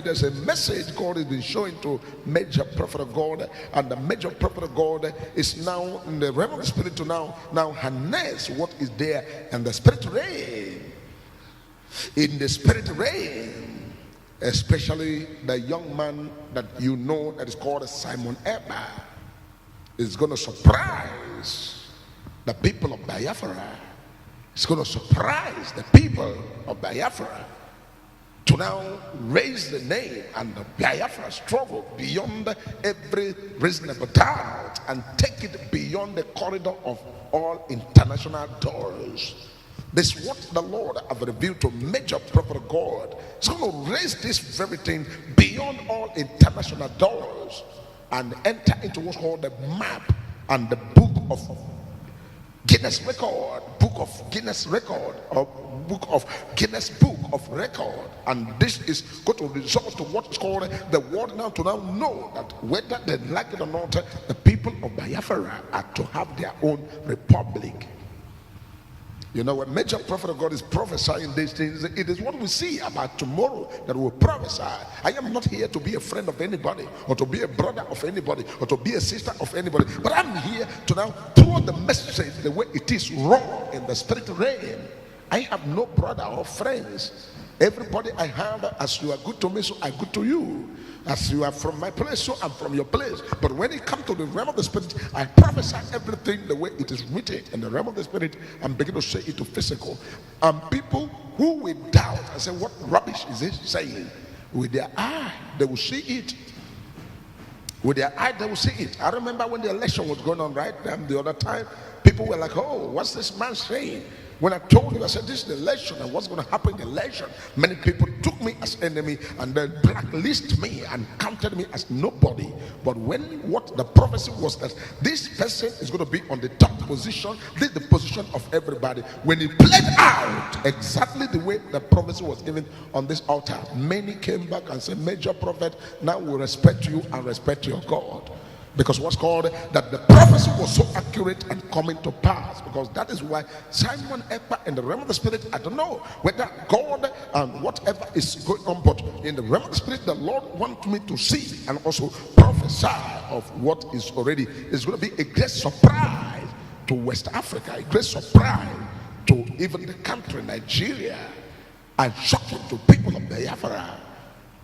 There's a message God has been showing to major prophet of God, and the major prophet of God is now in the realm of the spirit to now harness what is there, and the spirit reign. In the spirit reign, especially the young man that you know that is called Simon Epka is going to surprise the people of Biafra. It's going to surprise the people of Biafra to now raise the name and the Biafra struggle beyond every reasonable doubt and take it beyond the corridor of all international doors. This is what the Lord have revealed to major prophet of God. It's going to raise this very thing beyond all international doors and enter into what's called the map and the book of Guinness record, book of Guinness record, or book of Guinness book of record. And this is going to result to what is called the world now to now know that whether they like it or not, the people of Biafra are to have their own republic. You know, when major prophet of God is prophesying these things, it is what we see about tomorrow that will prophesy. I am not here to be a friend of anybody, or to be a brother of anybody, or to be a sister of anybody, but I'm here to now throw the message the way it is raw in the spirit realm. I have no brother or friends. Everybody I have, as you are good to me, so I good to you. As you are from my place, so I'm from your place. But when it comes to the realm of the spirit, I prophesy everything the way it is written in the realm of the spirit and begin to say it to physical. And people who will doubt and say, what rubbish is this saying? With their eye, they will see it. With their eye, they will see it. I remember when the election was going on right the other time, people were like, oh, what's this man saying? When I told you, I said, this is the election and what's going to happen in the election. Many people took me as enemy and then blacklisted me and counted me as nobody. But when what the prophecy was that this person is going to be on the top position, this is the position of everybody. When it played out exactly the way the prophecy was given on this altar, many came back and said, major prophet, now we respect you and respect your God. Because what's called that the prophecy was so accurate and coming to pass. Because that is why Simon Epka in the realm of the spirit, I don't know whether God and whatever is going on, but in the realm of the spirit, the Lord wants me to see and also prophesy of what is already. It's going to be a great surprise to West Africa, a great surprise to even the country Nigeria, and shocking to people of Biafra.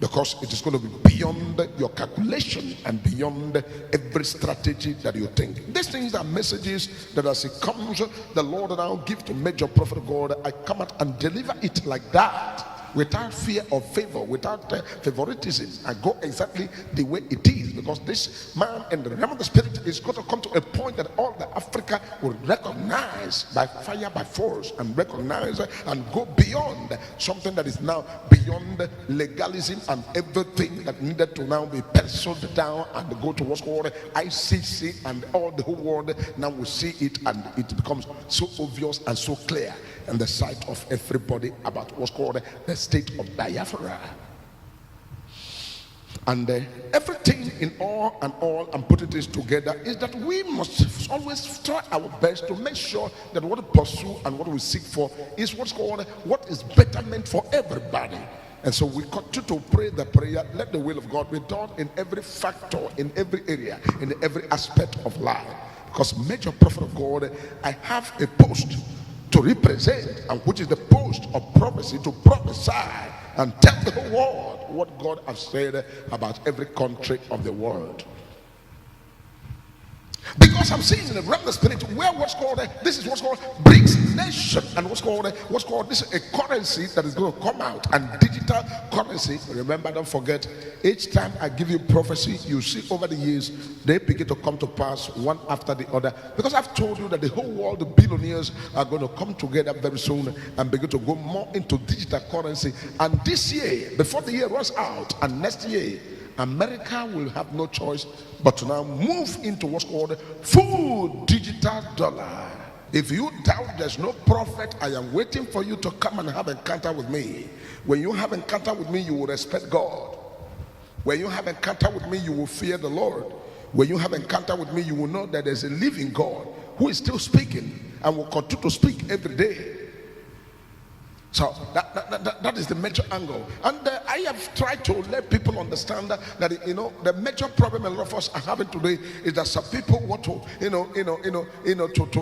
Because it is going to be beyond your calculation and beyond every strategy that you think. These things are messages that as it comes, the Lord now give to major prophet of God. I come out and deliver it like that, without fear or favor, without favoritism. I go exactly the way it is, because this man in the realm of the spirit is going to come to a point that all the Africa will recognize by fire, by force, and recognize and go beyond something that is now beyond legalism and everything that needed to now be penciled down and go to what's called ICC, and all the whole world now will see it, and it becomes so obvious and so clear in the sight of everybody about what's called the state of Biafra. And everything in all and putting this together is that we must always try our best to make sure that what we pursue and what we seek for is what's called what is betterment for everybody. And so we continue to pray the prayer, let the will of God be done in every factor, in every area, in every aspect of life. Because major prophet of God, I have a post to represent, and which is the post of prophecy, to prophesy and tell the whole world what God has said about every country of the world. Because I'm seeing in the realm of the spirit where what's called this is what's called BRICS nation, and what's called this is a currency that is going to come out, and digital currency. Remember, don't forget, each time I give you prophecy, you see over the years they begin to come to pass one after the other. Because I've told you that the whole world, the billionaires, are going to come together very soon and begin to go more into digital currency. And this year, before the year runs out, and next year, America will have no choice but to now move into what's called full digital dollar. If you doubt there's no prophet, I am waiting for you to come and have encounter with me. When you have encounter with me, you will respect God. When you have encounter with me, you will fear the Lord. When you have encounter with me, you will know that there's a living God who is still speaking and will continue to speak every day. So that is the major angle, and I have tried to let people understand that the major problem a lot of us are having today is that some people want to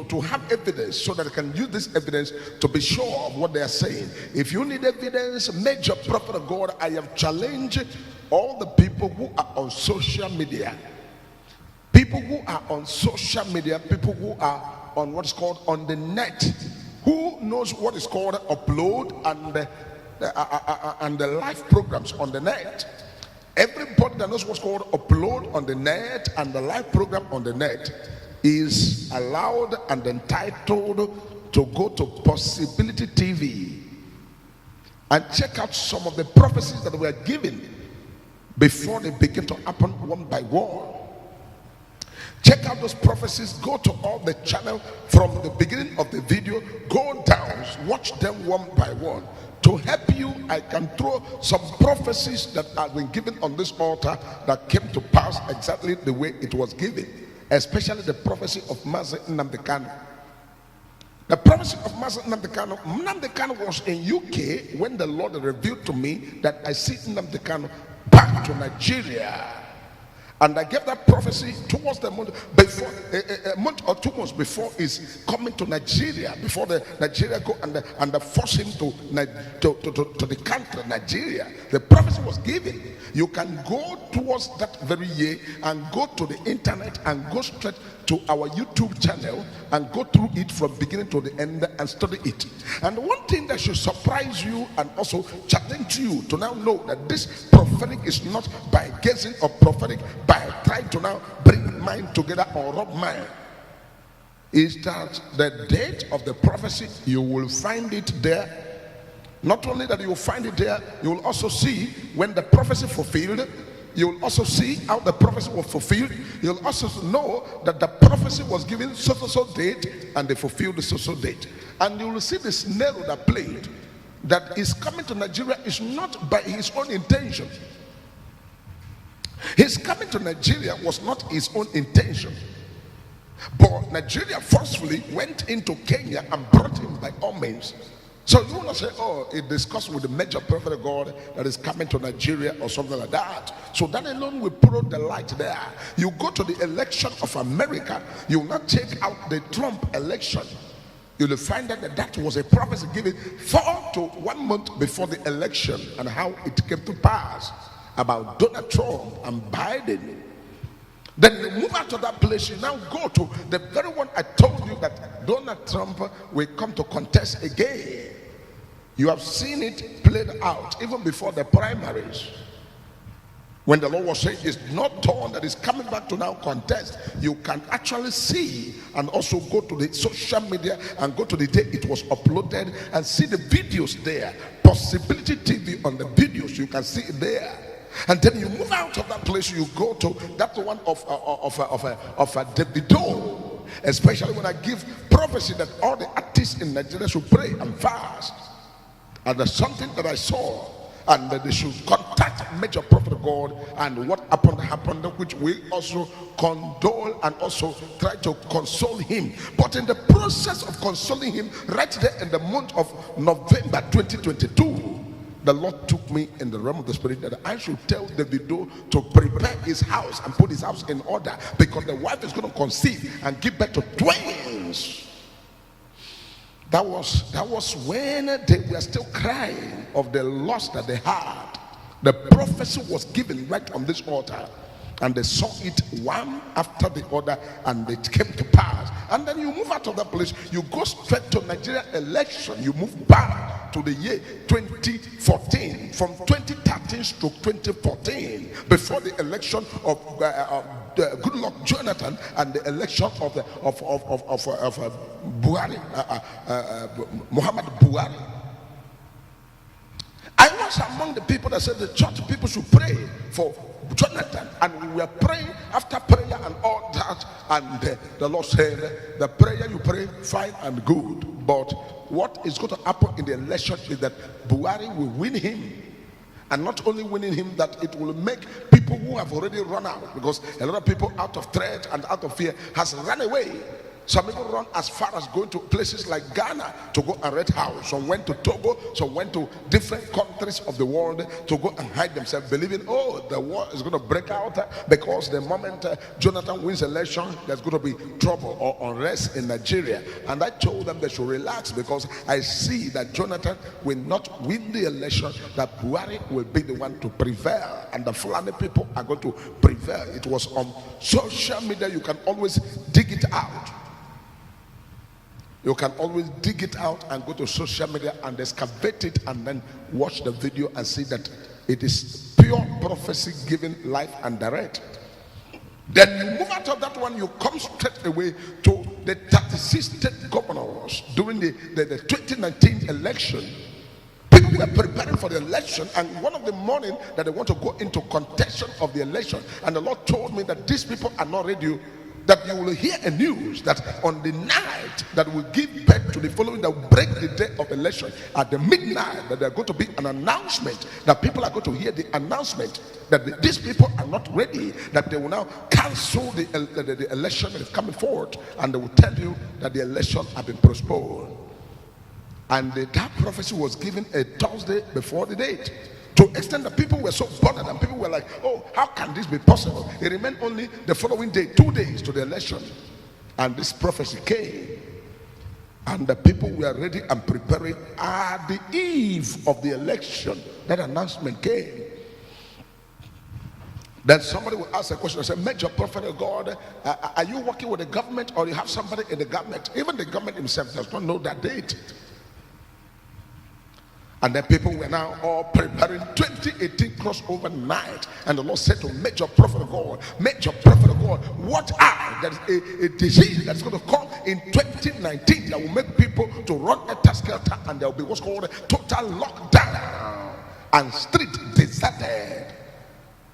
to have evidence so that they can use this evidence to be sure of what they are saying. If you need evidence, major prophet of God, I have challenged all the people who are on social media, people who are on social media, people who are on what's called on the net, who knows what is called upload and the live programs on the net. Everybody that knows what's called upload on the net and the live program on the net is allowed and entitled to go to Possibility TV and check out some of the prophecies that were given before they begin to happen one by one. Check out those prophecies. Go to all the channel from the beginning of the video, go down, watch them one by one. To help you, I can throw some prophecies that have been given on this altar that came to pass exactly the way it was given, especially the prophecy of Mazi Nnamdi Kanu. The prophecy of Mazi Nnamdi Kanu was in UK when the Lord revealed to me that I see Nnamdi Kanu back to Nigeria. And I gave that prophecy towards the month before, a month or 2 months before is coming to Nigeria, before the Nigeria go and force him to the country Nigeria. The prophecy was given. You can go towards that very year and go to the internet and go straight to our YouTube channel and go through it from beginning to the end and study it. And one thing that should surprise you and also challenge you to now know that this prophetic is not by guessing or prophetic by trying to now bring mind together or rub mind, is that the date of the prophecy, you will find it there. Not only that you will find it there, you will also see when the prophecy fulfilled. You will also see how the prophecy was fulfilled. You'll also know that the prophecy was given so date and they fulfilled the so date. And you will see the scenario that played, that is coming to Nigeria is not by his own intention. His coming to Nigeria was not his own intention. But Nigeria forcefully went into Kenya and brought him by all means. So you will not say, oh, it discussed with the major prophet of God that is coming to Nigeria or something like that. So that alone will put the light there. You go to the election of America, you will not take out the Trump election. You will find out that that was a prophecy given 4 to 1 month before the election, and how it came to pass about Donald Trump and Biden. Then you move out of that place, you now go to the very one I told you that Donald Trump will come to contest again. You have seen it played out even before the primaries. When the Lord was saying it's not torn that is coming back to now contest, you can actually see and also go to the social media and go to the day it was uploaded and see the videos there. Possibility TV on the videos, you can see it there. And then you move out of that place, you go to that one of Davido, especially when I give prophecy that all the artists in Nigeria should pray and fast. And there's something that I saw, and that they should contact major prophet of God, and what happened, which we also condole and also try to console him. But in the process of consoling him, right there in the month of November 2022, the Lord took me in the realm of the spirit that I should tell Davido to prepare his house and put his house in order, because the wife is going to conceive and give birth to twins. That was when they were still crying of the loss that they had. The prophecy was given right on this altar, and they saw it one after the other, and it came to pass. And then you move out of that place, you go straight to Nigeria election. You move back to the year 2014, from 2013 to 2014, before the election of Goodluck Jonathan and the election of Buhari, Muhammad Buhari. I was among the people that said the church people should pray for Jonathan, and we were praying after prayer and all that, and the Lord said, the prayer you pray, fine and good, but what is going to happen in the election is that Buhari will win him. And not only winning him, that it will make people who have already run out, because a lot of people out of threat and out of fear has run away. Some people run as far as going to places like Ghana to go and rent house. Some went to Togo, some went to different countries of the world to go and hide themselves, believing, oh, the war is going to break out because the moment Jonathan wins election, there's going to be trouble or unrest in Nigeria. And I told them they should relax, because I see that Jonathan will not win the election, that Buhari will be the one to prevail, and the Fulani people are going to prevail. It was on social media. You can always dig it out. You can always dig it out and go to social media and excavate it and then watch the video and see that it is pure prophecy given life and direct. Then you move out of that one, you come straight away to the 36 state governors during the 2019 election. People were preparing for the election, and one of the morning that they want to go into contention of the election, and the Lord told me that these people are not ready, that you will hear a news that on the night that will give birth to the following, that will break the day of election, at the midnight, that there are going to be an announcement, that people are going to hear the announcement that these people are not ready, that they will now cancel the election that is coming forward, and they will tell you that the election has been postponed. And that prophecy was given a Thursday before the date, to extend that people were so bothered, and people were like, oh, how can this be possible? It remained only the following day, 2 days to the election, and this prophecy came, and the people were ready and preparing. At the eve of the election, that announcement came. Then somebody will ask a question and say, Major Prophet of God, are you working with the government, or you have somebody in the government? Even the government himself does not know that date. And then people were now all preparing 2018 crossover night. And the Lord said to Major Prophet of God, Major Prophet of God, watch out. There is a disease that's going to come in 2019 that will make people to run a skelter, and there will be what's called a total lockdown and street deserted.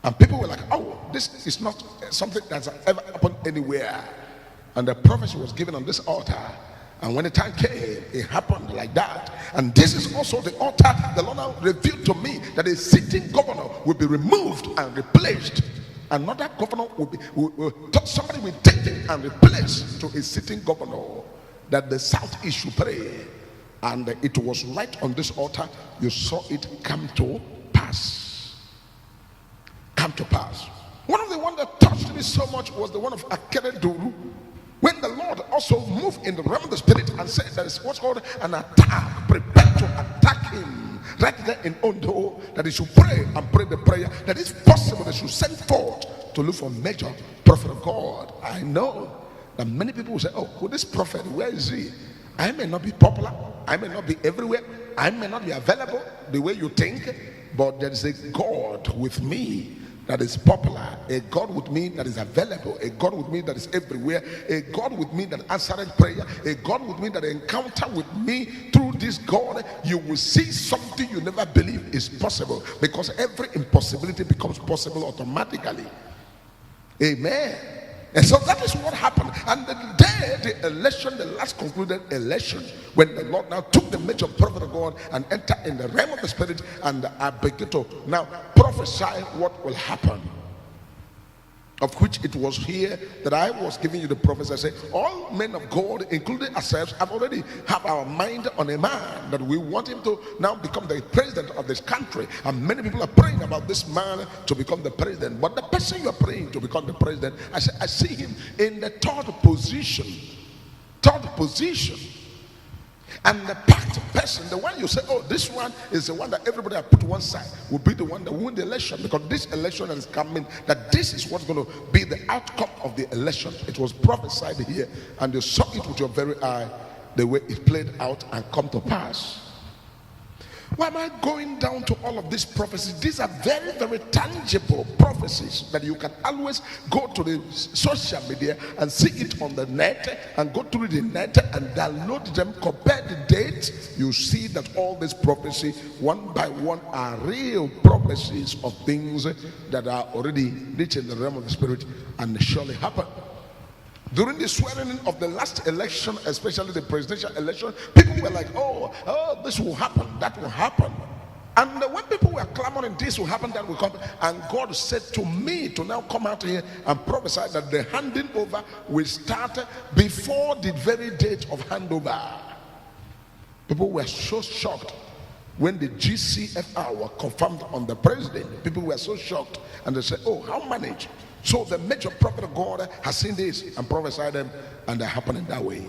And people were like, oh, this is not something that's ever happened anywhere. And the prophecy was given on this altar. And when the time came, it happened like that. And this is also the altar the Lord now revealed to me, that a sitting governor will be removed and replaced. Another governor somebody will take it and replace to a sitting governor, that the Southeast should pray. And it was right on this altar. You saw it come to pass. Come to pass. One of the ones that touched me so much was the one of Akereduru. When the Lord also moved in the realm of the spirit and said there is what's called an attack, prepare to attack him right there in Ondo, that he should pray and pray the prayer that is possible, they should send forth to look for Major Prophet of God. I know that many people will say, oh, who this prophet, where is he? I may not be popular, I may not be everywhere, I may not be available the way you think, but there is a God with me that is popular, a God with me that is available, a God with me that is everywhere, a God with me that answers prayer, a God with me that encounter with me. Through this God, you will see something you never believe is possible, because every impossibility becomes possible automatically. Amen. And so that is what happened. And the day the election, the last concluded election, when the Lord now took the Major Prophet of God and entered in the realm of the spirit, and I began to now prophesy what will happen. Of which it was here that I was giving you the prophecy. I say, all men of God, including ourselves, have already have our mind on a man that we want him to now become the president of this country. And many people are praying about this man to become the president. But the person you are praying to become the president, I see him in the third position. Third position. And the packed person, the one you say, oh, this one is the one that everybody have put one side, will be the one that won the election, because this election that is coming, that this is what's going to be the outcome of the election. It was prophesied here, and you saw it with your very eye, the way it played out and come to pass. Why am I going down to all of these prophecies? These are very, very tangible prophecies that you can always go to the social media and see it on the net, and go through the net and download them, compare the dates. You see that all these prophecies, one by one, are real prophecies of things that are already reaching the realm of the spirit and surely happen. During the swearing in of the last election, especially the presidential election, people were like, oh, this will happen, that will happen. And when people were clamoring, this will happen, that will come. And God said to me to now come out here and prophesy that the handing over will start before the very date of handover. People were so shocked when the GCFR were confirmed on the president. People were so shocked, and they said, oh, how manage? So the major prophet of God has seen this and prophesied them, and they're happening that way.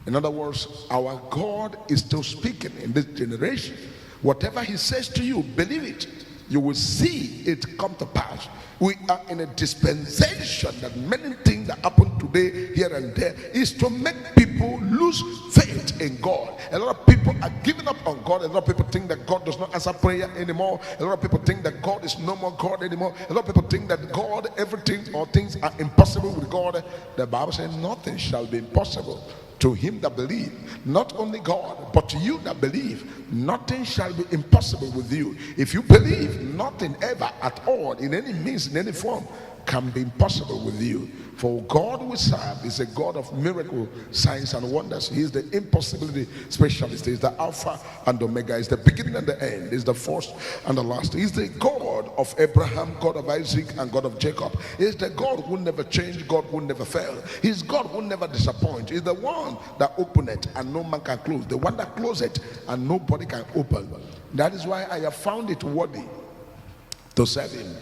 In other words, our God is still speaking in this generation. Whatever he says to you, believe it. You will see it come to pass. We are in a dispensation that many things that happen today, here and there, is to make people lose faith in God. A lot of people are giving up on God. A lot of people think that God does not answer prayer anymore. A lot of people think that God is no more God anymore. A lot of people think that God, everything or things are impossible with God. The Bible says nothing shall be impossible to him that believe. Not only God, but to you that believe, nothing shall be impossible with you. If you believe, nothing ever at all, in any means, in any form, can be impossible with you. For God we serve is a God of miracle, signs and wonders. He is the impossibility specialist. He is the Alpha and Omega. He is the beginning and the end. He is the first and the last. He is the God of Abraham, God of Isaac, and God of Jacob. He is the God who never change, God who never fail. He is God who never disappoint. He is the one that opened it and no man can close. The one that closed it and nobody can open. That is why I have found it worthy to serve him.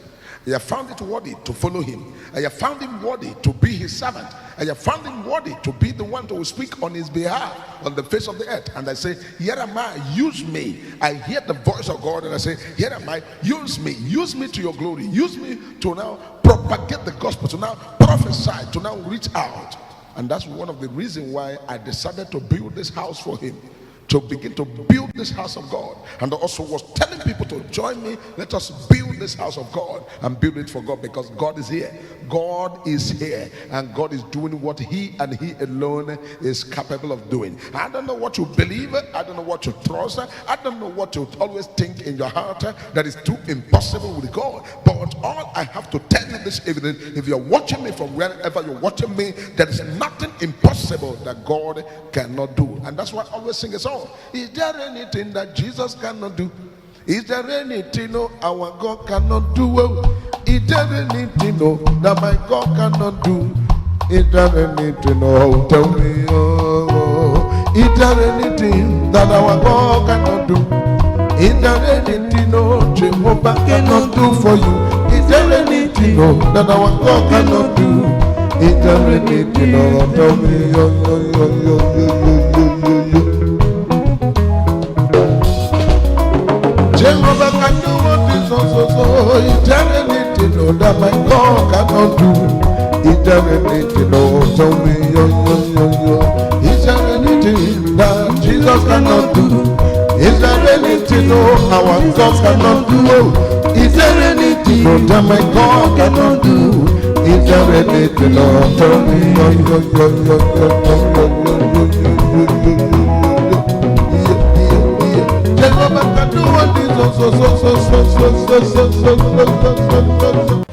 I have found it worthy to follow him. I have found him worthy to be his servant. I have found him worthy to be the one to speak on his behalf on the face of the earth. And I say, here am I, use me. I hear the voice of God and I say, here am I, use me to your glory. Use me to now propagate the gospel, to now prophesy, to now reach out. And that's one of the reasons why I decided to build this house for him, to begin to build this house of God. And I also was telling people to join me. Let us build this house of God and build it for God, because God is here. God is here, and God is doing what he and he alone is capable of doing. I don't know what you believe. I don't know what you trust. I don't know what you always think in your heart that is too impossible with God. But all I have to tell you this evening, if you're watching me from wherever you're watching me, there is nothing impossible that God cannot do. And that's why I always sing a song. Is there anything that Jesus cannot do? Is there anything our God cannot do? Is there anything that my God cannot do? Is there anything, tell me, is there anything that our God cannot do? Is there anything Jehovah cannot do for you? Is there anything that our God cannot do? Is there anything, tell me, Jehovah can do what is so. Is there anything that my God cannot do? Is there anything, tell me, is there anything that Jesus cannot do? Is there anything, our God cannot do? Is there anything that my God cannot do? Is there anything, tell me, Jehovah can do what is so.